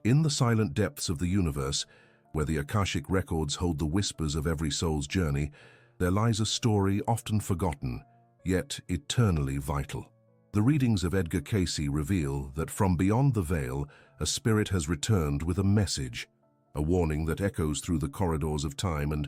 In the silent depths of the universe, where the Akashic records hold the whispers of every soul's journey, there lies a story often forgotten, yet eternally vital. The readings of Edgar Cayce reveal that from beyond the veil, a spirit has returned with a message, a warning that echoes through the corridors of time and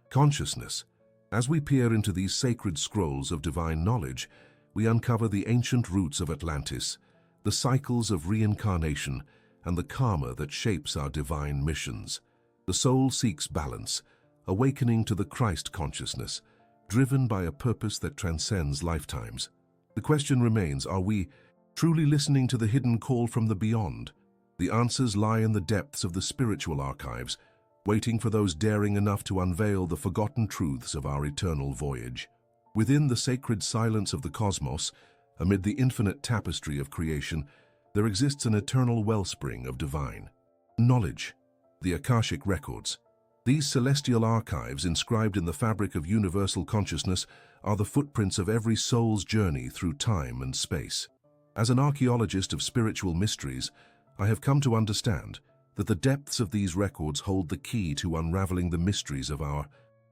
consciousness. As we peer into these sacred scrolls of divine knowledge, we uncover the ancient roots of Atlantis, the cycles of reincarnation, and the karma that shapes our divine missions. The soul seeks balance, awakening to the Christ consciousness, driven by a purpose that transcends lifetimes. The question remains, are we truly listening to the hidden call from the beyond? The answers lie in the depths of the spiritual archives, waiting for those daring enough to unveil the forgotten truths of our eternal voyage. Within the sacred silence of the cosmos, amid the infinite tapestry of creation, there exists an eternal wellspring of divine knowledge, the Akashic records. These celestial archives, inscribed in the fabric of universal consciousness, are the footprints of every soul's journey through time and space. As an archaeologist of spiritual mysteries, I have come to understand that the depths of these records hold the key to unraveling the mysteries of our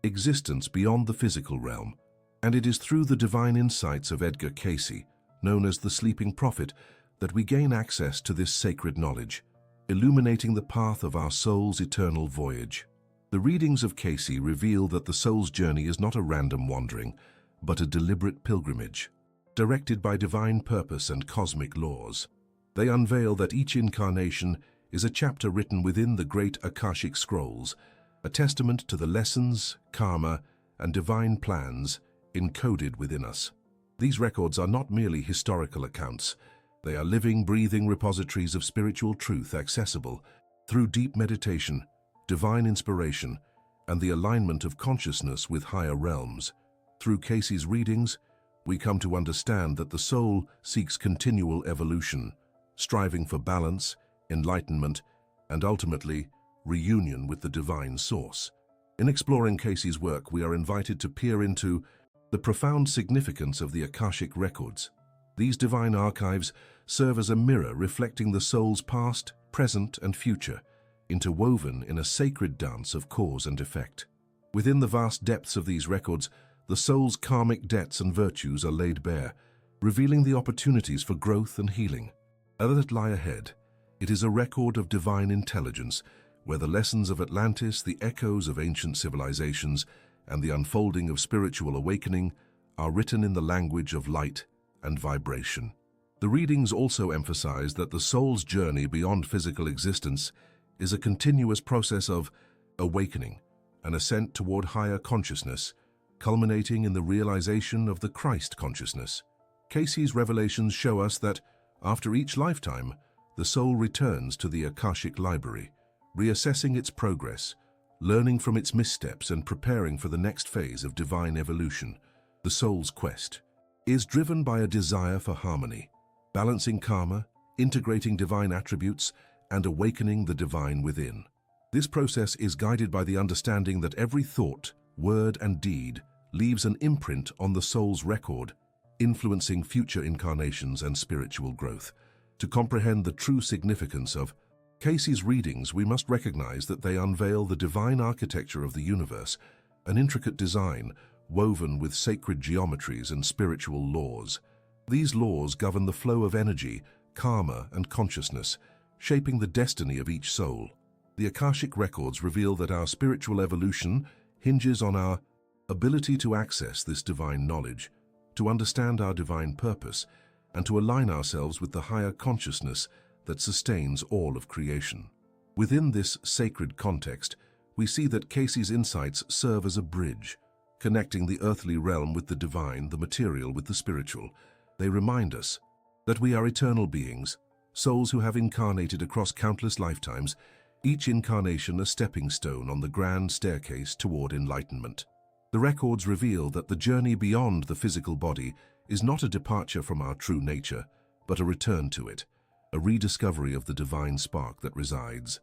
existence beyond the physical realm. And it is through the divine insights of Edgar Cayce, known as the Sleeping Prophet, that we gain access to this sacred knowledge, illuminating the path of our soul's eternal voyage. The readings of Cayce reveal that the soul's journey is not a random wandering, but a deliberate pilgrimage, directed by divine purpose and cosmic laws. They unveil that each incarnation is a chapter written within the great Akashic scrolls, a testament to the lessons, karma, and divine plans encoded within us. These records are not merely historical accounts. They are living, breathing repositories of spiritual truth accessible through deep meditation, divine inspiration, and the alignment of consciousness with higher realms. Through Cayce's readings, we come to understand that the soul seeks continual evolution, striving for balance, enlightenment, and ultimately, reunion with the divine source. In exploring Cayce's work, we are invited to peer into the profound significance of the Akashic records. These divine archives serve as a mirror reflecting the soul's past, present, and future, interwoven in a sacred dance of cause and effect. Within the vast depths of these records, the soul's karmic debts and virtues are laid bare, revealing the opportunities for growth and healing that lie ahead. It is a record of divine intelligence, where the lessons of Atlantis, the echoes of ancient civilizations, and the unfolding of spiritual awakening are written in the language of light and vibration. The readings also emphasize that the soul's journey beyond physical existence is a continuous process of awakening, an ascent toward higher consciousness, culminating in the realization of the Christ consciousness. Cayce's revelations show us that, after each lifetime, the soul returns to the Akashic library, reassessing its progress, learning from its missteps, and preparing for the next phase of divine evolution. The soul's quest is driven by a desire for harmony, balancing karma, integrating divine attributes, and awakening the divine within. This process is guided by the understanding that every thought, word, and deed leaves an imprint on the soul's record, influencing future incarnations and spiritual growth. To comprehend the true significance of Cayce's readings, we must recognize that they unveil the divine architecture of the universe, an intricate design woven with sacred geometries and spiritual laws. These laws govern the flow of energy, karma, and consciousness, shaping the destiny of each soul. The Akashic records reveal that our spiritual evolution hinges on our ability to access this divine knowledge, to understand our divine purpose, and to align ourselves with the higher consciousness that sustains all of creation. Within this sacred context, we see that Cayce's insights serve as a bridge, connecting the earthly realm with the divine, the material with the spiritual. They remind us that we are eternal beings, souls who have incarnated across countless lifetimes, each incarnation a stepping stone on the grand staircase toward enlightenment. The records reveal that the journey beyond the physical body is not a departure from our true nature, but a return to it, a rediscovery of the divine spark that resides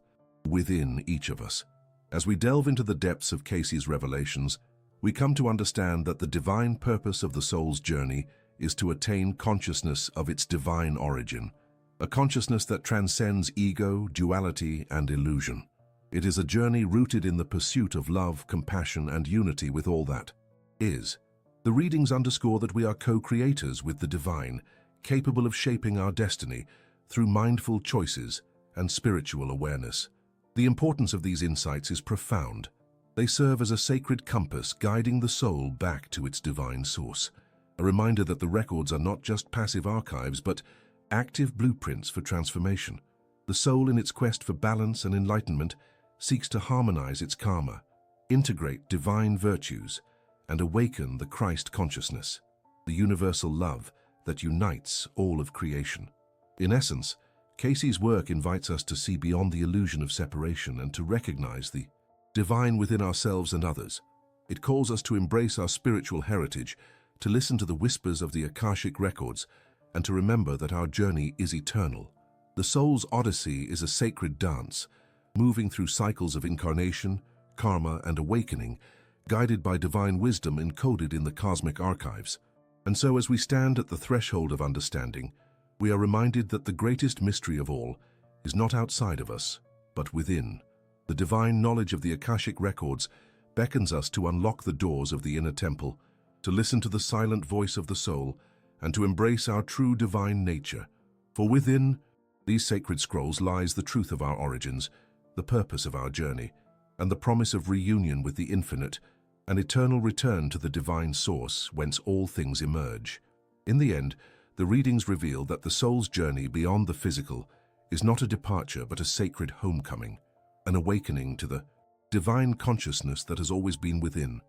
within each of us. As we delve into the depths of Cayce's revelations, we come to understand that the divine purpose of the soul's journey is to attain consciousness of its divine origin, a consciousness that transcends ego, duality, and illusion. It is a journey rooted in the pursuit of love, compassion, and unity with all that is. The readings underscore that we are co-creators with the divine, capable of shaping our destiny through mindful choices and spiritual awareness. The importance of these insights is profound. They serve as a sacred compass guiding the soul back to its divine source, a reminder that the records are not just passive archives but active blueprints for transformation. The soul, in its quest for balance and enlightenment, seeks to harmonize its karma, integrate divine virtues, and awaken the Christ consciousness, the universal love that unites all of creation. In essence, Cayce's work invites us to see beyond the illusion of separation and to recognize the divine within ourselves and others. It calls us to embrace our spiritual heritage, to listen to the whispers of the Akashic records, and to remember that our journey is eternal. The soul's odyssey is a sacred dance, moving through cycles of incarnation, karma, and awakening, guided by divine wisdom encoded in the cosmic archives. And so, as we stand at the threshold of understanding, we are reminded that the greatest mystery of all is not outside of us, but within. The divine knowledge of the Akashic records beckons us to unlock the doors of the inner temple, to listen to the silent voice of the soul, and to embrace our true divine nature. For within these sacred scrolls lies the truth of our origins, the purpose of our journey, and the promise of reunion with the infinite, an eternal return to the divine source whence all things emerge. In the end, the readings reveal that the soul's journey beyond the physical is not a departure but a sacred homecoming, an awakening to the divine consciousness that has always been within.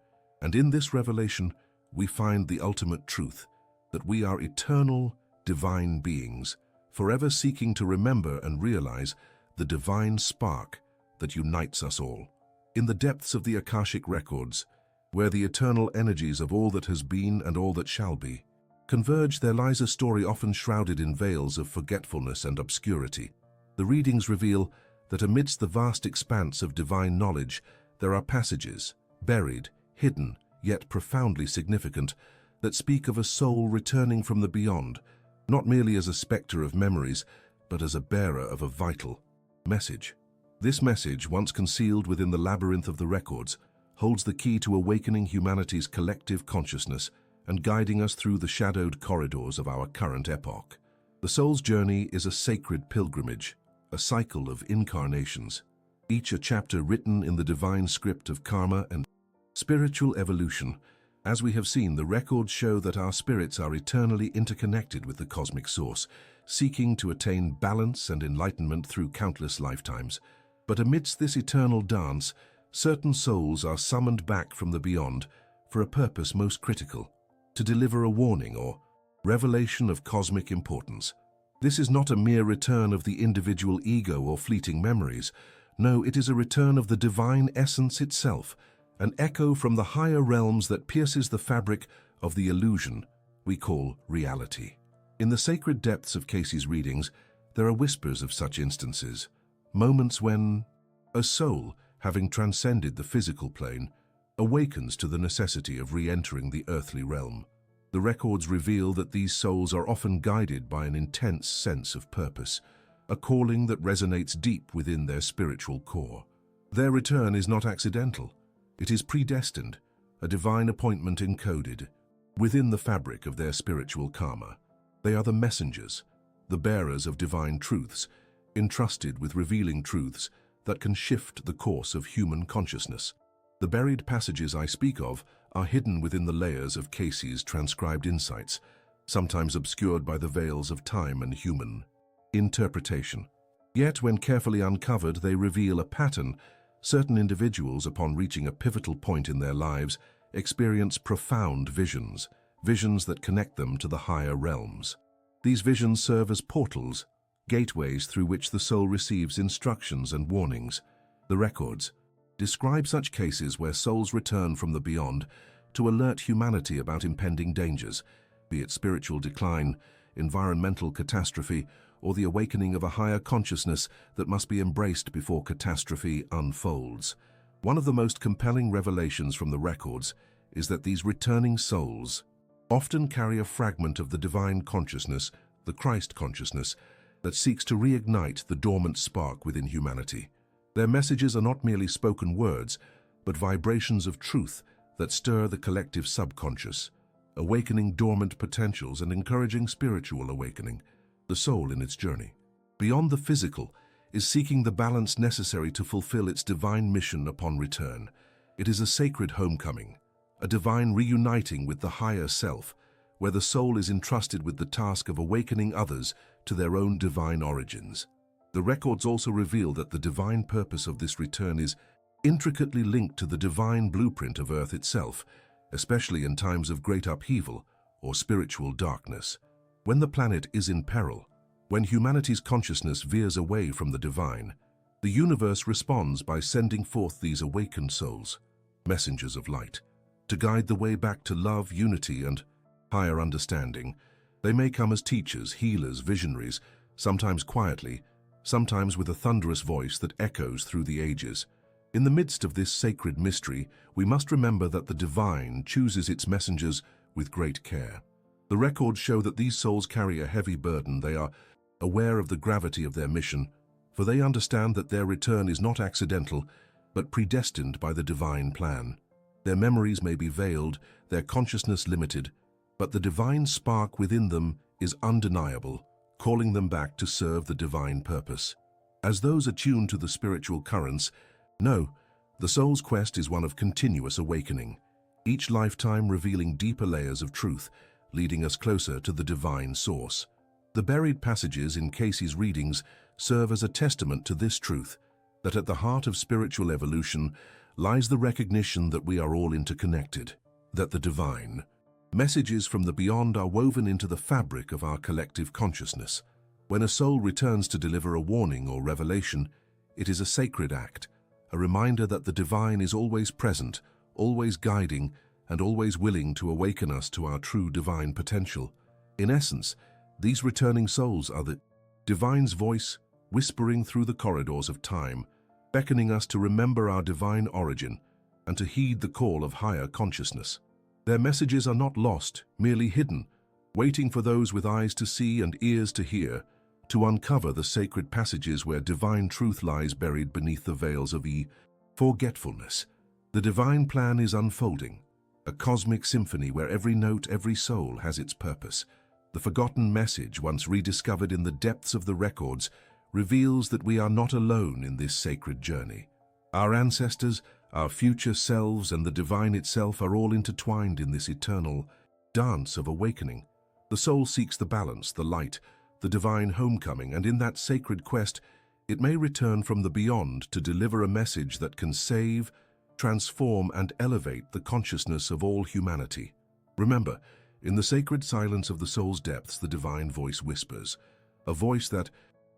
And in this revelation, we find the ultimate truth, that we are eternal, divine beings, forever seeking to remember and realize the divine spark that unites us all. In the depths of the Akashic records, where the eternal energies of all that has been and all that shall be converge, there lies a story often shrouded in veils of forgetfulness and obscurity. The readings reveal that amidst the vast expanse of divine knowledge, there are passages, buried, hidden, yet profoundly significant, that speak of a soul returning from the beyond, not merely as a spectre of memories, but as a bearer of a vital message. This message, once concealed within the labyrinth of the records, holds the key to awakening humanity's collective consciousness and guiding us through the shadowed corridors of our current epoch. The soul's journey is a sacred pilgrimage, a cycle of incarnations, each a chapter written in the divine script of karma and spiritual evolution. As we have seen, the records show that our spirits are eternally interconnected with the cosmic source, seeking to attain balance and enlightenment through countless lifetimes. But amidst this eternal dance, certain souls are summoned back from the beyond for a purpose most critical, to deliver a warning or revelation of cosmic importance. This is not a mere return of the individual ego or fleeting memories. No, it is a return of the divine essence itself, an echo from the higher realms that pierces the fabric of the illusion we call reality. In the sacred depths of Cayce's readings, there are whispers of such instances, moments when a soul, having transcended the physical plane, awakens to the necessity of re-entering the earthly realm. The records reveal that these souls are often guided by an intense sense of purpose, a calling that resonates deep within their spiritual core. Their return is not accidental. It is predestined, a divine appointment encoded within the fabric of their spiritual karma. They are the messengers, the bearers of divine truths, entrusted with revealing truths that can shift the course of human consciousness. The buried passages I speak of are hidden within the layers of Cayce's transcribed insights, sometimes obscured by the veils of time and human interpretation. Yet, when carefully uncovered, they reveal a pattern. Certain individuals, upon reaching a pivotal point in their lives, experience profound visions that connect them to the higher realms. These visions serve as portals, gateways through which the soul receives instructions and warnings. The records describe such cases where souls return from the beyond to alert humanity about impending dangers, be it spiritual decline, environmental catastrophe, or the awakening of a higher consciousness that must be embraced before catastrophe unfolds. One of the most compelling revelations from the records is that these returning souls often carry a fragment of the divine consciousness, the Christ consciousness, that seeks to reignite the dormant spark within humanity. Their messages are not merely spoken words, but vibrations of truth that stir the collective subconscious, awakening dormant potentials and encouraging spiritual awakening, the soul in its journey. Beyond the physical is seeking the balance necessary to fulfill its divine mission upon return. It is a sacred homecoming, a divine reuniting with the higher self, where the soul is entrusted with the task of awakening others to their own divine origins. The records also reveal that the divine purpose of this return is intricately linked to the divine blueprint of Earth itself, especially in times of great upheaval or spiritual darkness. When the planet is in peril, when humanity's consciousness veers away from the divine, the universe responds by sending forth these awakened souls, messengers of light, to guide the way back to love, unity, and higher understanding. They may come as teachers, healers, visionaries, sometimes quietly, sometimes with a thunderous voice that echoes through the ages. In the midst of this sacred mystery, we must remember that the divine chooses its messengers with great care. The records show that these souls carry a heavy burden. They are aware of the gravity of their mission, for they understand that their return is not accidental, but predestined by the divine plan. Their memories may be veiled, their consciousness limited, but the divine spark within them is undeniable, calling them back to serve the divine purpose. As those attuned to the spiritual currents, know, the soul's quest is one of continuous awakening, each lifetime revealing deeper layers of truth, leading us closer to the divine source. The buried passages in Cayce's readings serve as a testament to this truth, that at the heart of spiritual evolution lies the recognition that we are all interconnected, that the divine messages from the beyond are woven into the fabric of our collective consciousness. When a soul returns to deliver a warning or revelation, it is a sacred act, a reminder that the divine is always present, always guiding, and always willing to awaken us to our true divine potential. In essence, these returning souls are the divine's voice whispering through the corridors of time, beckoning us to remember our divine origin and to heed the call of higher consciousness. Their messages are not lost, merely hidden, waiting for those with eyes to see and ears to hear, to uncover the sacred passages where divine truth lies buried beneath the veils of forgetfulness. The divine plan is unfolding, a cosmic symphony where every note, every soul has its purpose. The forgotten message, once rediscovered in the depths of the records, reveals that we are not alone in this sacred journey. Our ancestors, our future selves, and the divine itself are all intertwined in this eternal dance of awakening. The soul seeks the balance, the light, the divine homecoming, and in that sacred quest, it may return from the beyond to deliver a message that can save, transform, and elevate the consciousness of all humanity. Remember, in the sacred silence of the soul's depths, the divine voice whispers, a voice that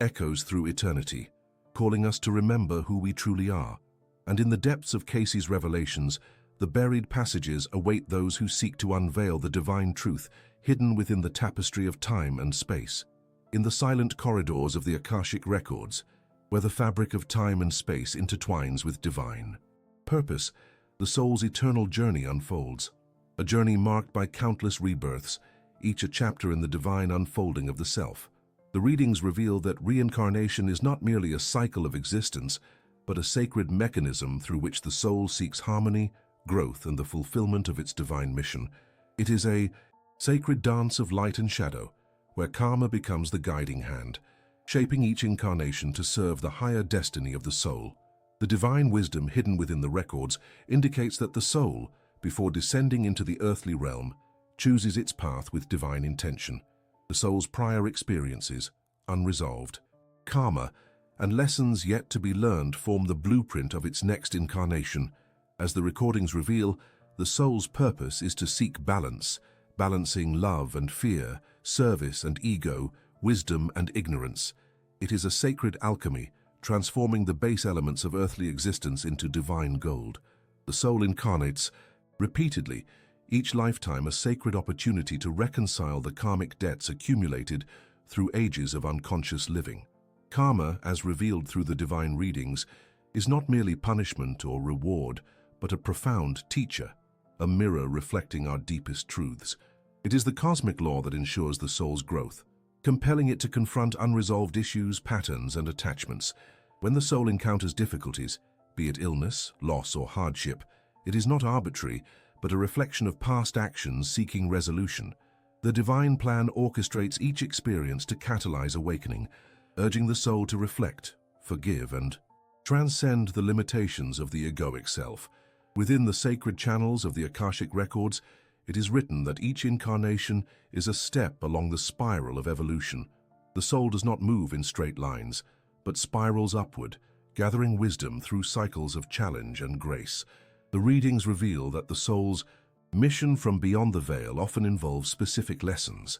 echoes through eternity, calling us to remember who we truly are. And in the depths of Cayce's revelations, the buried passages await those who seek to unveil the divine truth hidden within the tapestry of time and space. In the silent corridors of the Akashic records, where the fabric of time and space intertwines with divine purpose, the soul's eternal journey unfolds, a journey marked by countless rebirths, each a chapter in the divine unfolding of the self. The readings reveal that reincarnation is not merely a cycle of existence, but a sacred mechanism through which the soul seeks harmony, growth, and the fulfillment of its divine mission. It is a sacred dance of light and shadow, where karma becomes the guiding hand, shaping each incarnation to serve the higher destiny of the soul. The divine wisdom hidden within the records indicates that the soul, before descending into the earthly realm, chooses its path with divine intention. The soul's prior experiences, unresolved, karma, and lessons yet to be learned form the blueprint of its next incarnation. As the recordings reveal, the soul's purpose is to seek balance, balancing love and fear, service and ego, wisdom and ignorance. It is a sacred alchemy, transforming the base elements of earthly existence into divine gold. The soul incarnates, repeatedly, each lifetime a sacred opportunity to reconcile the karmic debts accumulated through ages of unconscious living. Karma, as revealed through the divine readings, is not merely punishment or reward, but a profound teacher, a mirror reflecting our deepest truths. It is the cosmic law that ensures the soul's growth, compelling it to confront unresolved issues, patterns, and attachments. When the soul encounters difficulties, be it illness, loss, or hardship, it is not arbitrary, but a reflection of past actions seeking resolution. The divine plan orchestrates each experience to catalyze awakening, urging the soul to reflect, forgive, and transcend the limitations of the egoic self. Within the sacred channels of the Akashic records, it is written that each incarnation is a step along the spiral of evolution. The soul does not move in straight lines, but spirals upward, gathering wisdom through cycles of challenge and grace. The readings reveal that the soul's mission from beyond the veil often involves specific lessons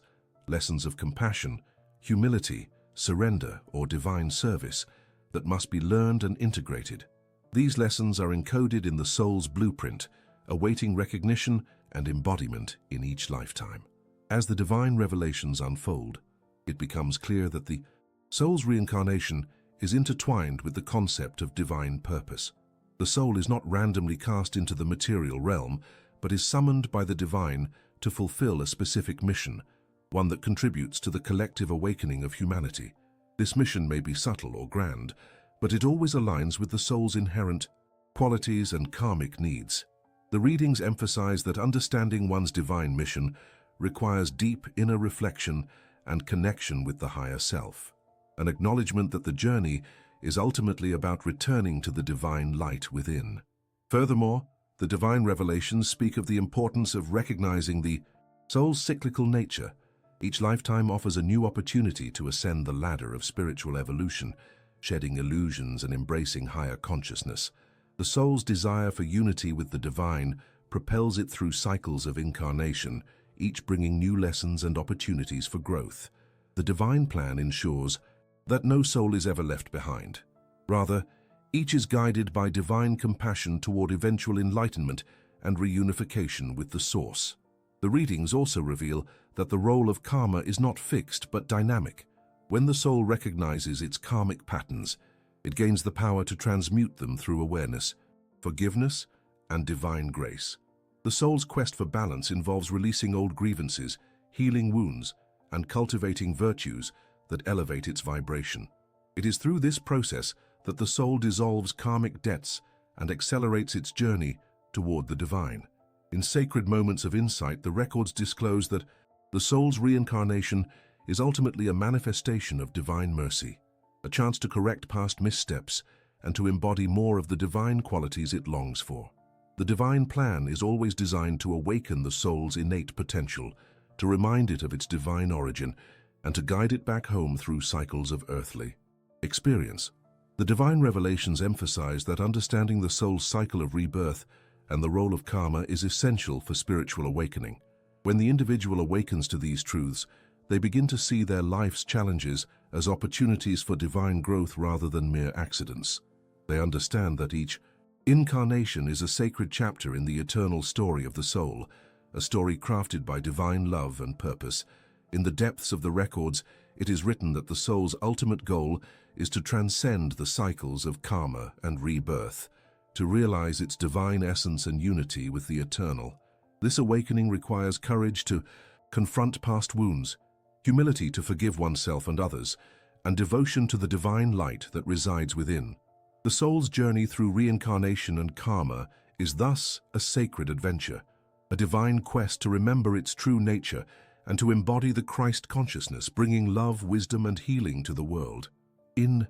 of compassion, humility, surrender, or divine service that must be learned and integrated. These lessons are encoded in the soul's blueprint, awaiting recognition and embodiment in each lifetime. As the divine revelations unfold, it becomes clear that the soul's reincarnation is intertwined with the concept of divine purpose. The soul is not randomly cast into the material realm, but is summoned by the divine to fulfill a specific mission, one that contributes to the collective awakening of humanity. This mission may be subtle or grand, but it always aligns with the soul's inherent qualities and karmic needs. The readings emphasize that understanding one's divine mission requires deep inner reflection and connection with the higher self, an acknowledgement that the journey is ultimately about returning to the divine light within. Furthermore, the divine revelations speak of the importance of recognizing the soul's cyclical nature. Each lifetime offers a new opportunity to ascend the ladder of spiritual evolution, shedding illusions and embracing higher consciousness. The soul's desire for unity with the divine propels it through cycles of incarnation, each bringing new lessons and opportunities for growth. The divine plan ensures that no soul is ever left behind. Rather, each is guided by divine compassion toward eventual enlightenment and reunification with the Source. The readings also reveal that the role of karma is not fixed but dynamic. When the soul recognizes its karmic patterns, it gains the power to transmute them through awareness, forgiveness, and divine grace. The soul's quest for balance involves releasing old grievances, healing wounds, and cultivating virtues that elevate its vibration. It is through this process that the soul dissolves karmic debts and accelerates its journey toward the divine. In sacred moments of insight, the records disclose that the soul's reincarnation is ultimately a manifestation of divine mercy, a chance to correct past missteps and to embody more of the divine qualities it longs for. The divine plan is always designed to awaken the soul's innate potential, to remind it of its divine origin, and to guide it back home through cycles of earthly experience. The divine revelations emphasize that understanding the soul's cycle of rebirth and the role of karma is essential for spiritual awakening. When the individual awakens to these truths, they begin to see their life's challenges as opportunities for divine growth rather than mere accidents. They understand that each incarnation is a sacred chapter in the eternal story of the soul, a story crafted by divine love and purpose. In the depths of the records, it is written that the soul's ultimate goal is to transcend the cycles of karma and rebirth, to realize its divine essence and unity with the eternal. This awakening requires courage to confront past wounds, humility to forgive oneself and others, and devotion to the divine light that resides within. The soul's journey through reincarnation and karma is thus a sacred adventure, a divine quest to remember its true nature and to embody the Christ consciousness, bringing love, wisdom, and healing to the world. In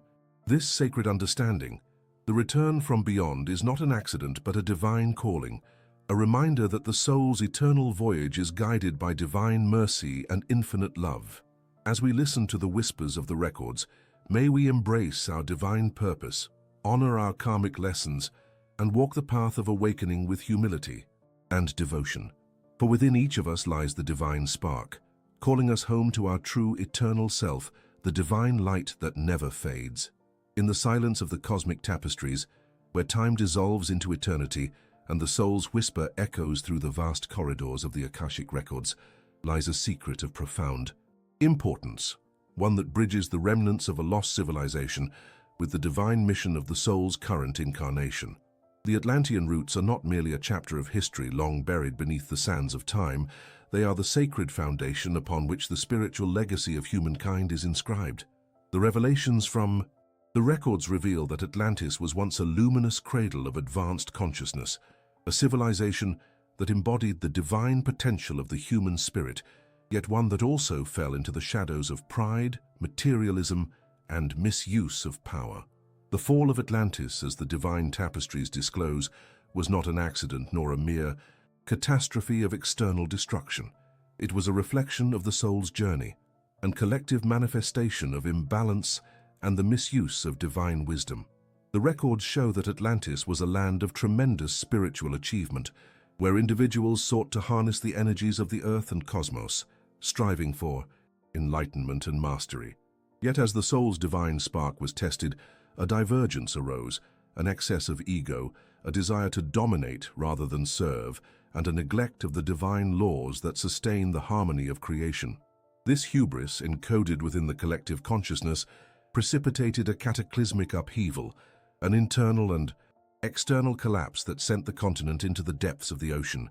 this sacred understanding, the return from beyond is not an accident but a divine calling, a reminder that the soul's eternal voyage is guided by divine mercy and infinite love. As we listen to the whispers of the records, may we embrace our divine purpose, honor our karmic lessons, and walk the path of awakening with humility and devotion. For within each of us lies the divine spark, calling us home to our true eternal self, the divine light that never fades. In the silence of the cosmic tapestries, where time dissolves into eternity and the soul's whisper echoes through the vast corridors of the Akashic records, lies a secret of profound importance, one that bridges the remnants of a lost civilization with the divine mission of the soul's current incarnation. The Atlantean roots are not merely a chapter of history long buried beneath the sands of time. They are the sacred foundation upon which the spiritual legacy of humankind is inscribed. The revelations from the records reveal that Atlantis was once a luminous cradle of advanced consciousness, a civilization that embodied the divine potential of the human spirit, yet one that also fell into the shadows of pride, materialism, and misuse of power. The fall of Atlantis, as the divine tapestries disclose, was not an accident nor a mere catastrophe of external destruction. It was a reflection of the soul's journey and collective manifestation of imbalance and the misuse of divine wisdom. The records show that Atlantis was a land of tremendous spiritual achievement, where individuals sought to harness the energies of the earth and cosmos, striving for enlightenment and mastery. Yet as the soul's divine spark was tested, a divergence arose, an excess of ego, a desire to dominate rather than serve, and a neglect of the divine laws that sustain the harmony of creation. This hubris, encoded within the collective consciousness, precipitated a cataclysmic upheaval, an internal and external collapse that sent the continent into the depths of the ocean,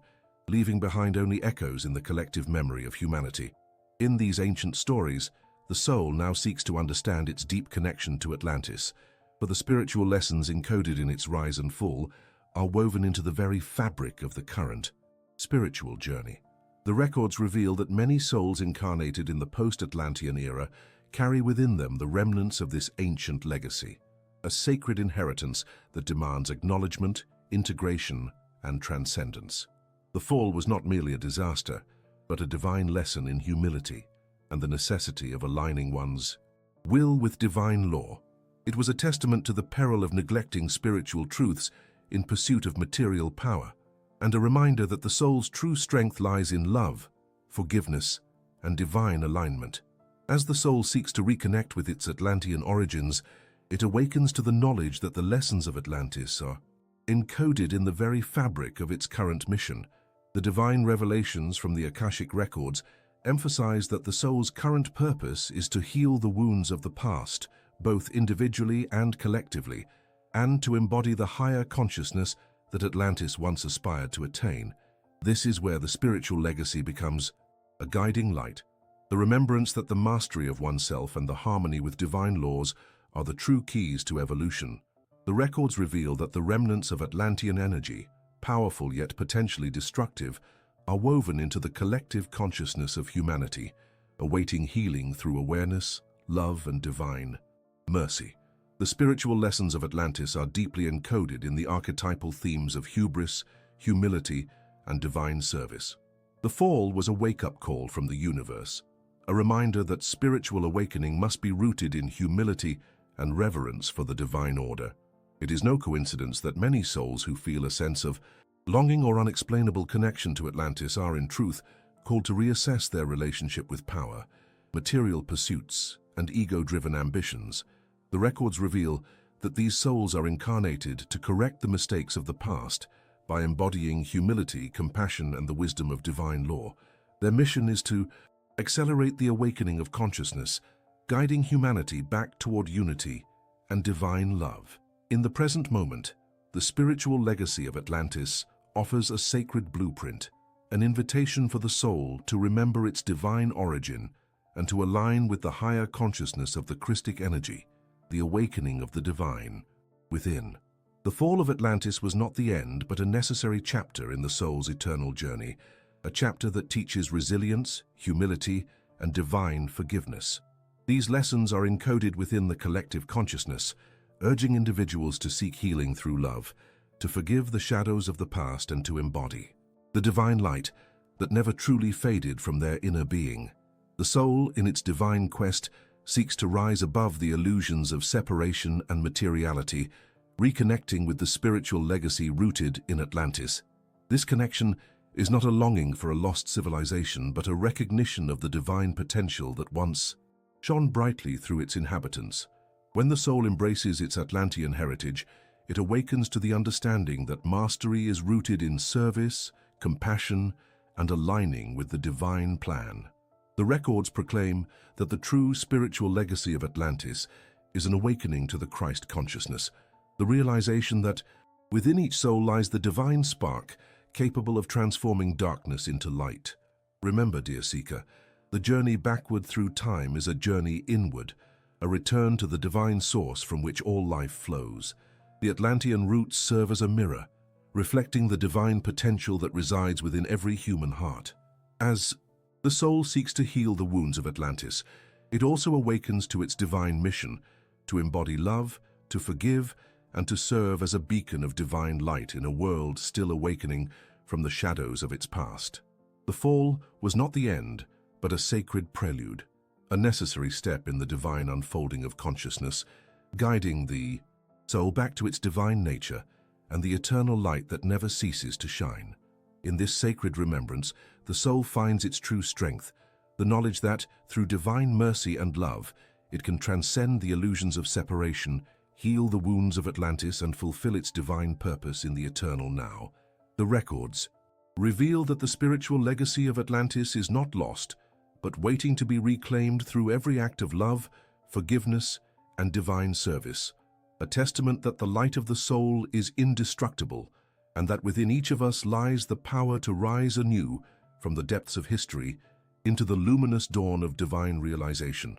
leaving behind only echoes in the collective memory of humanity. In these ancient stories, the soul now seeks to understand its deep connection to Atlantis, for the spiritual lessons encoded in its rise and fall are woven into the very fabric of the current spiritual journey. The records reveal that many souls incarnated in the post-Atlantean era carry within them the remnants of this ancient legacy, a sacred inheritance that demands acknowledgement, integration, and transcendence. The fall was not merely a disaster, but a divine lesson in humility and the necessity of aligning one's will with divine law. It was a testament to the peril of neglecting spiritual truths in pursuit of material power, and a reminder that the soul's true strength lies in love, forgiveness, and divine alignment. As the soul seeks to reconnect with its Atlantean origins, it awakens to the knowledge that the lessons of Atlantis are encoded in the very fabric of its current mission. The divine revelations from the Akashic records emphasize that the soul's current purpose is to heal the wounds of the past, both individually and collectively, and to embody the higher consciousness that Atlantis once aspired to attain. This is where the spiritual legacy becomes a guiding light, the remembrance that the mastery of oneself and the harmony with divine laws are the true keys to evolution. The records reveal that the remnants of Atlantean energy, powerful yet potentially destructive, are woven into the collective consciousness of humanity, awaiting healing through awareness, love, and divine mercy. The spiritual lessons of Atlantis are deeply encoded in the archetypal themes of hubris, humility, and divine service. The fall was a wake-up call from the universe, a reminder that spiritual awakening must be rooted in humility and reverence for the divine order. It is no coincidence that many souls who feel a sense of longing or unexplainable connection to Atlantis are, in truth, called to reassess their relationship with power, material pursuits, and ego-driven ambitions. The records reveal that these souls are incarnated to correct the mistakes of the past by embodying humility, compassion, and the wisdom of divine law. Their mission is to accelerate the awakening of consciousness, guiding humanity back toward unity and divine love. In the present moment, the spiritual legacy of Atlantis offers a sacred blueprint, an invitation for the soul to remember its divine origin and to align with the higher consciousness of the Christic energy, the awakening of the divine within. The fall of Atlantis was not the end, but a necessary chapter in the soul's eternal journey, a chapter that teaches resilience, humility, and divine forgiveness. These lessons are encoded within the collective consciousness, urging individuals to seek healing through love, to forgive the shadows of the past, and to embody the divine light that never truly faded from their inner being. The soul, in its divine quest, seeks to rise above the illusions of separation and materiality, reconnecting with the spiritual legacy rooted in Atlantis. This connection is not a longing for a lost civilization, but a recognition of the divine potential that once shone brightly through its inhabitants. When the soul embraces its Atlantean heritage, it awakens to the understanding that mastery is rooted in service, compassion, and aligning with the divine plan. The records proclaim that the true spiritual legacy of Atlantis is an awakening to the Christ consciousness, the realization that within each soul lies the divine spark capable of transforming darkness into light. Remember, dear seeker, the journey backward through time is a journey inward, a return to the divine source from which all life flows. The Atlantean roots serve as a mirror, reflecting the divine potential that resides within every human heart. As the soul seeks to heal the wounds of Atlantis, it also awakens to its divine mission, to embody love, to forgive, and to serve as a beacon of divine light in a world still awakening from the shadows of its past. The fall was not the end, but a sacred prelude, a necessary step in the divine unfolding of consciousness, guiding the soul back to its divine nature and the eternal light that never ceases to shine. In this sacred remembrance, the soul finds its true strength, the knowledge that, through divine mercy and love, it can transcend the illusions of separation, heal the wounds of Atlantis, and fulfill its divine purpose in the eternal now. The records reveal that the spiritual legacy of Atlantis is not lost, but waiting to be reclaimed through every act of love, forgiveness, and divine service, a testament that the light of the soul is indestructible, and that within each of us lies the power to rise anew from the depths of history into the luminous dawn of divine realization.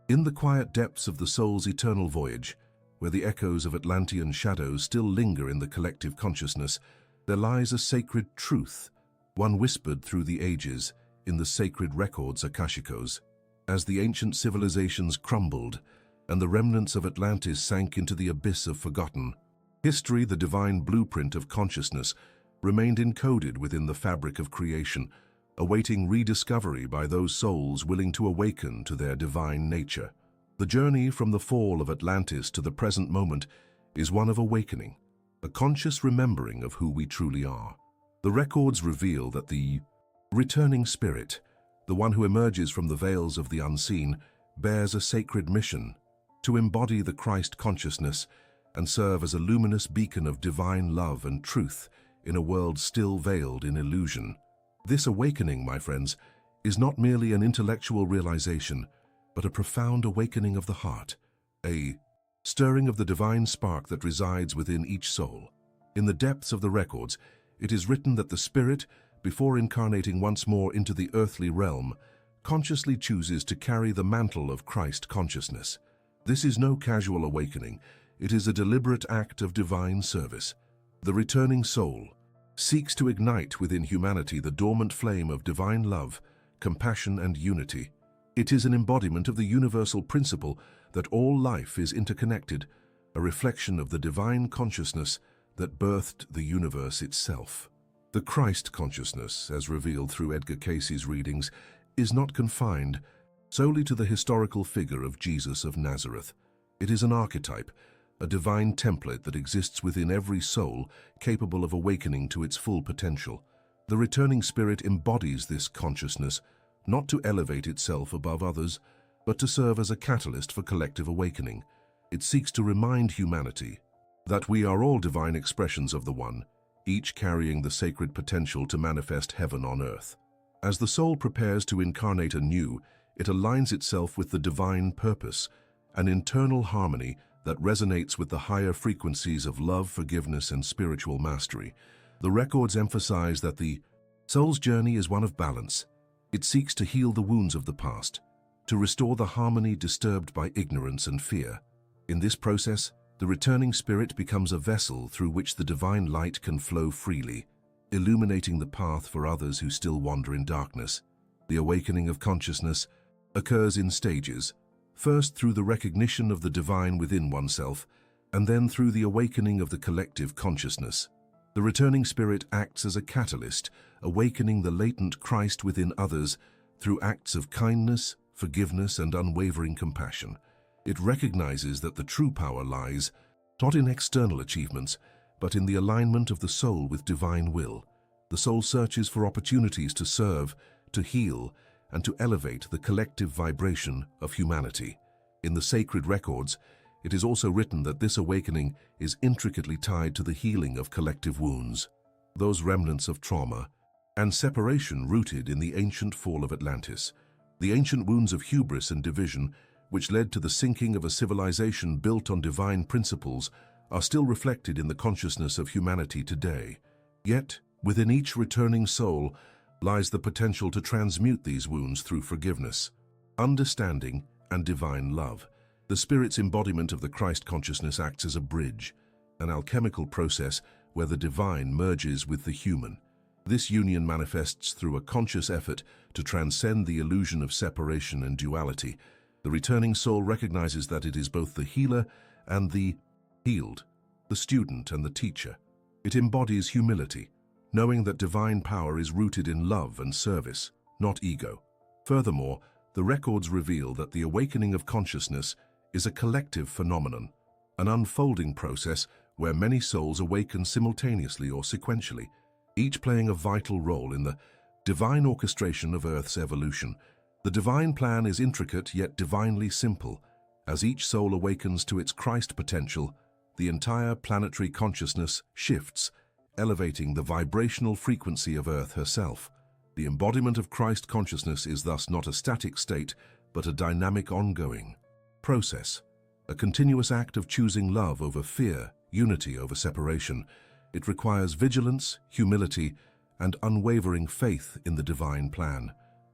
In the quiet depths of the soul's eternal voyage, where the echoes of Atlantean shadows still linger in the collective consciousness, there lies a sacred truth, one whispered through the ages in the sacred records CAYCE'S. As the ancient civilizations crumbled and the remnants of Atlantis sank into the abyss of forgotten, history, the divine blueprint of consciousness, remained encoded within the fabric of creation, awaiting rediscovery by those souls willing to awaken to their divine nature. The journey from the fall of Atlantis to the present moment is one of awakening, a conscious remembering of who we truly are. The records reveal that the returning spirit, the one who emerges from the veils of the unseen, bears a sacred mission to embody the Christ consciousness and serve as a luminous beacon of divine love and truth in a world still veiled in illusion. This awakening, my friends, is not merely an intellectual realization, but a profound awakening of the heart, a stirring of the divine spark that resides within each soul. In the depths of the records, it is written that the spirit, before incarnating once more into the earthly realm, consciously chooses to carry the mantle of Christ consciousness. This is no casual awakening, it is a deliberate act of divine service. The returning soul seeks to ignite within humanity the dormant flame of divine love, compassion, and unity. It is an embodiment of the universal principle that all life is interconnected, a reflection of the divine consciousness that birthed the universe itself. The Christ consciousness, as revealed through Edgar Cayce's readings, is not confined solely to the historical figure of Jesus of Nazareth. It is an archetype, a divine template that exists within every soul capable of awakening to its full potential. The returning spirit embodies this consciousness, not to elevate itself above others, but to serve as a catalyst for collective awakening. It seeks to remind humanity that we are all divine expressions of the One, each carrying the sacred potential to manifest heaven on earth. As the soul prepares to incarnate anew, it aligns itself with the divine purpose, an internal harmony that resonates with the higher frequencies of love, forgiveness, and spiritual mastery. The records emphasize that the soul's journey is one of balance. It seeks to heal the wounds of the past, to restore the harmony disturbed by ignorance and fear. In this process, the returning spirit becomes a vessel through which the divine light can flow freely, illuminating the path for others who still wander in darkness. The awakening of consciousness occurs in stages, first through the recognition of the divine within oneself, and then through the awakening of the collective consciousness. The returning spirit acts as a catalyst, awakening the latent Christ within others through acts of kindness, forgiveness, and unwavering compassion. It recognizes that the true power lies not in external achievements, but in the alignment of the soul with divine will. The soul searches for opportunities to serve, to heal, and to elevate the collective vibration of humanity. In the sacred records, it is also written that this awakening is intricately tied to the healing of collective wounds, those remnants of trauma and separation rooted in the ancient fall of Atlantis. The ancient wounds of hubris and division, which led to the sinking of a civilization built on divine principles, are still reflected in the consciousness of humanity today. Yet, within each returning soul lies the potential to transmute these wounds through forgiveness, understanding, and divine love. The Spirit's embodiment of the Christ consciousness acts as a bridge, an alchemical process where the divine merges with the human. This union manifests through a conscious effort to transcend the illusion of separation and duality. The returning soul recognizes that it is both the healer and the healed, the student and the teacher. It embodies humility, knowing that divine power is rooted in love and service, not ego. Furthermore, the records reveal that the awakening of consciousness is a collective phenomenon, an unfolding process where many souls awaken simultaneously or sequentially, each playing a vital role in the divine orchestration of Earth's evolution. The divine plan is intricate yet divinely simple. As each soul awakens to its Christ potential, the entire planetary consciousness shifts, elevating the vibrational frequency of Earth herself. The embodiment of Christ consciousness is thus not a static state, but a dynamic ongoing process, a continuous act of choosing love over fear, unity over separation. It requires vigilance, humility, and unwavering faith in the divine plan.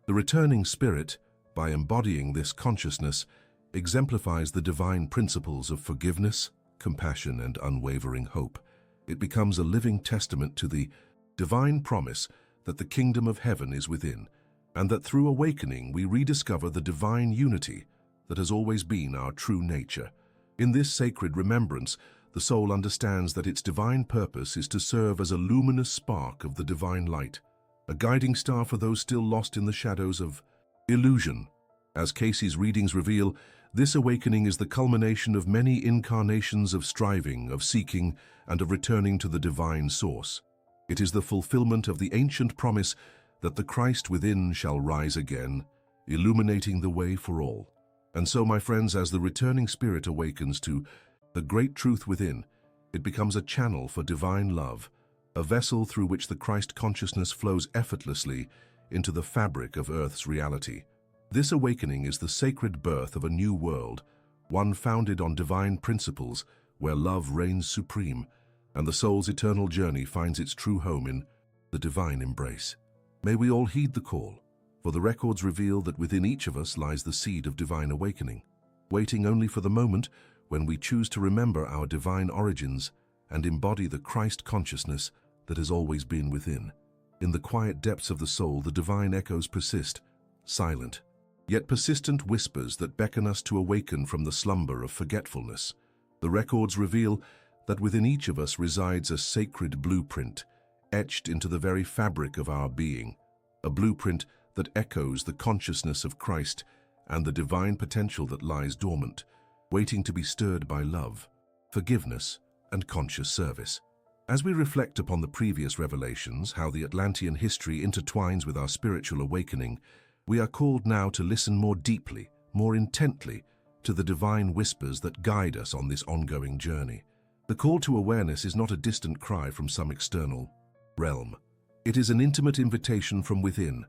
The returning spirit, by embodying this consciousness, exemplifies the divine principles of forgiveness, compassion, and unwavering hope. It becomes a living testament to the divine promise that the kingdom of heaven is within, and that through awakening we rediscover the divine unity that has always been our true nature. In this sacred remembrance, the soul understands that its divine purpose is to serve as a luminous spark of the divine light, a guiding star for those still lost in the shadows of illusion. As Cayce's readings reveal, this awakening is the culmination of many incarnations of striving, of seeking, and of returning to the divine source. It is the fulfillment of the ancient promise that the Christ within shall rise again, illuminating the way for all. And so, my friends, as the returning spirit awakens to the great truth within, it becomes a channel for divine love, a vessel through which the Christ consciousness flows effortlessly into the fabric of Earth's reality. This awakening is the sacred birth of a new world, one founded on divine principles where love reigns supreme, and the soul's eternal journey finds its true home in the divine embrace. May we all heed the call, for the records reveal that within each of us lies the seed of divine awakening, waiting only for the moment when we choose to remember our divine origins and embody the Christ consciousness that has always been within. In the quiet depths of the soul, the divine echoes persist, silent, yet persistent whispers that beckon us to awaken from the slumber of forgetfulness. The records reveal that within each of us resides a sacred blueprint, etched into the very fabric of our being, a blueprint that echoes the consciousness of Christ and the divine potential that lies dormant, waiting to be stirred by love, forgiveness, and conscious service. As we reflect upon the previous revelations, how the Atlantean history intertwines with our spiritual awakening, we are called now to listen more deeply, more intently, to the divine whispers that guide us on this ongoing journey. The call to awareness is not a distant cry from some external realm. It is an intimate invitation from within,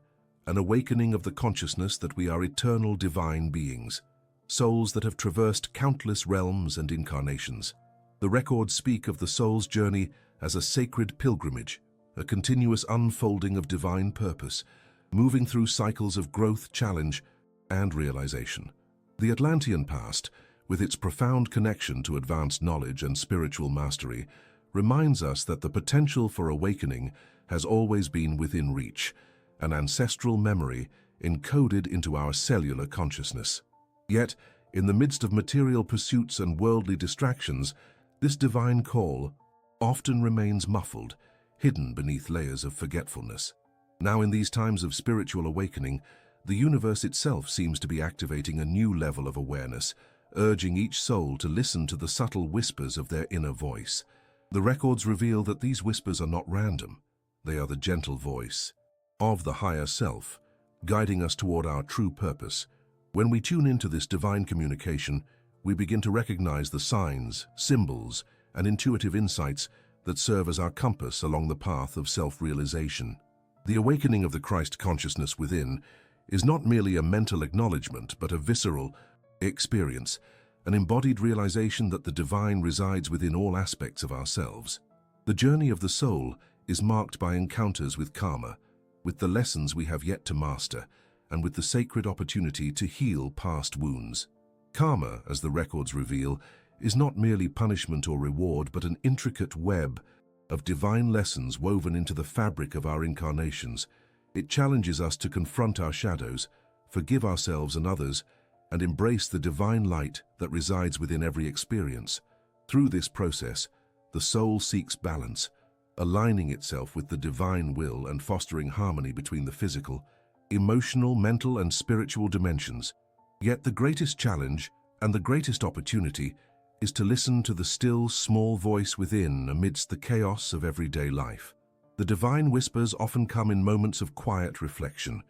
an awakening of the consciousness that we are eternal divine beings, souls that have traversed countless realms and incarnations. The records speak of the soul's journey as a sacred pilgrimage, a continuous unfolding of divine purpose, moving through cycles of growth, challenge, and realization. The Atlantean past, with its profound connection to advanced knowledge and spiritual mastery, reminds us that the potential for awakening has always been within reach, an ancestral memory encoded into our cellular consciousness. Yet, in the midst of material pursuits and worldly distractions, this divine call often remains muffled, hidden beneath layers of forgetfulness. Now, in these times of spiritual awakening, the universe itself seems to be activating a new level of awareness, urging each soul to listen to the subtle whispers of their inner voice. The records reveal that these whispers are not random. They are the gentle voice of the higher self, guiding us toward our true purpose. When we tune into this divine communication, we begin to recognize the signs, symbols, and intuitive insights that serve as our compass along the path of self-realization. The awakening of the Christ consciousness within is not merely a mental acknowledgement, but a visceral experience, an embodied realization that the divine resides within all aspects of ourselves. The journey of the soul is marked by encounters with karma, with the lessons we have yet to master, and with the sacred opportunity to heal past wounds. Karma, as the records reveal, is not merely punishment or reward, but an intricate web of divine lessons woven into the fabric of our incarnations. It challenges us to confront our shadows, forgive ourselves and others, and embrace the divine light that resides within every experience. Through this process, the soul seeks balance, aligning itself with the divine will and fostering harmony between the physical, emotional, mental, and spiritual dimensions. Yet the greatest challenge and the greatest opportunity is to listen to the still, small voice within amidst the chaos of everyday life. The divine whispers often come in moments of quiet reflection,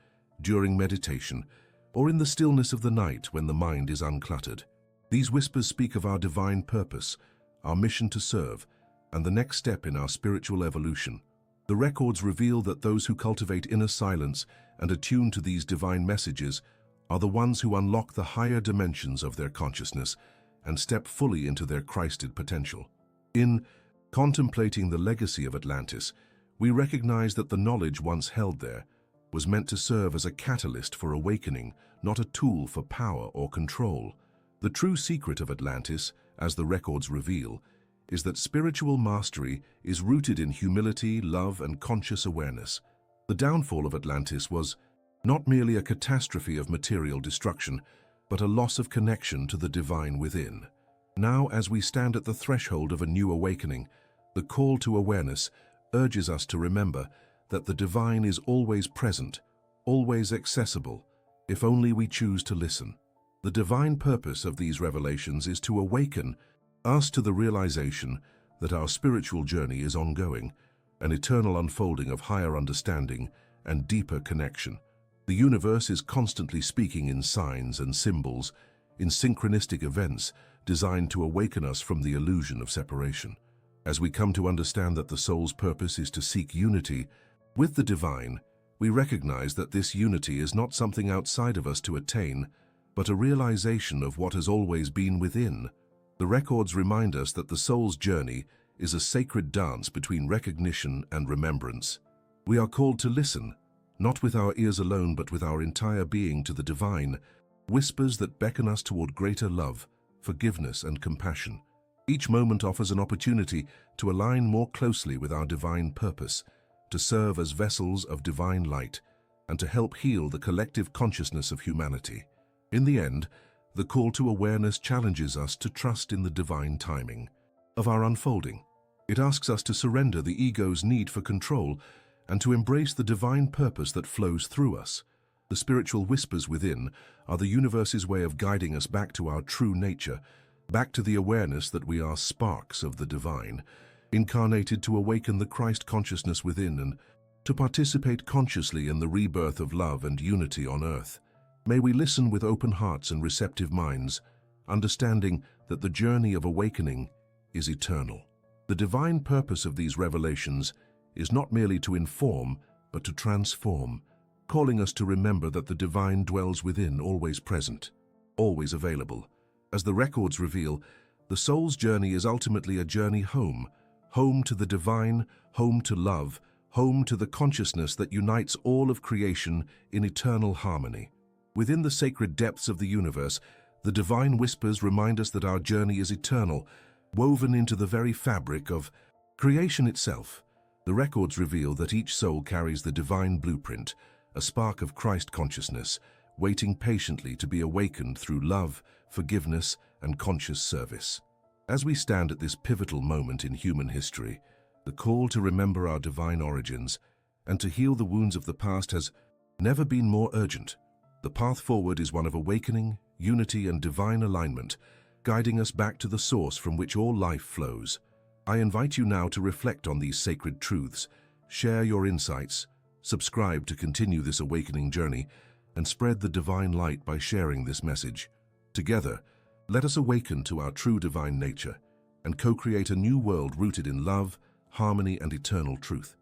during meditation, or in the stillness of the night when the mind is uncluttered. These whispers speak of our divine purpose, our mission to serve, and the next step in our spiritual evolution. The records reveal that those who cultivate inner silence and attune to these divine messages are the ones who unlock the higher dimensions of their consciousness and step fully into their Christed potential. In contemplating the legacy of Atlantis, we recognize that the knowledge once held there was meant to serve as a catalyst for awakening, not a tool for power or control. The true secret of Atlantis, as the records reveal, is that spiritual mastery is rooted in humility, love, and conscious awareness. The downfall of Atlantis was not merely a catastrophe of material destruction, but a loss of connection to the divine within. Now, as we stand at the threshold of a new awakening, the call to awareness urges us to remember that the divine is always present, always accessible, if only we choose to listen. The divine purpose of these revelations is to awaken us to the realization that our spiritual journey is ongoing, an eternal unfolding of higher understanding and deeper connection. The universe is constantly speaking in signs and symbols, in synchronistic events designed to awaken us from the illusion of separation. As we come to understand that the soul's purpose is to seek unity with the divine, we recognize that this unity is not something outside of us to attain, but a realization of what has always been within. The records remind us that the soul's journey is a sacred dance between recognition and remembrance. We are called to listen, not with our ears alone but with our entire being, to the divine whispers that beckon us toward greater love, forgiveness, and compassion. Each moment offers an opportunity to align more closely with our divine purpose, to serve as vessels of divine light, and to help heal the collective consciousness of humanity. In the end, the call to awareness challenges us to trust in the divine timing of our unfolding. It asks us to surrender the ego's need for control and to embrace the divine purpose that flows through us. The spiritual whispers within are the universe's way of guiding us back to our true nature, back to the awareness that we are sparks of the divine, incarnated to awaken the Christ consciousness within and to participate consciously in the rebirth of love and unity on earth. May we listen with open hearts and receptive minds, understanding that the journey of awakening is eternal. The divine purpose of these revelations is not merely to inform, but to transform, calling us to remember that the divine dwells within, always present, always available. As the records reveal, the soul's journey is ultimately a journey home, home to the divine, home to love, home to the consciousness that unites all of creation in eternal harmony. Within the sacred depths of the universe, the divine whispers remind us that our journey is eternal, woven into the very fabric of creation itself. The records reveal that each soul carries the divine blueprint, a spark of Christ consciousness, waiting patiently to be awakened through love, forgiveness, and conscious service. As we stand at this pivotal moment in human history, the call to remember our divine origins and to heal the wounds of the past has never been more urgent. The path forward is one of awakening, unity, and divine alignment, guiding us back to the source from which all life flows. I invite you now to reflect on these sacred truths, share your insights, subscribe to continue this awakening journey, and spread the divine light by sharing this message. Together, let us awaken to our true divine nature and co-create a new world rooted in love, harmony, and eternal truth.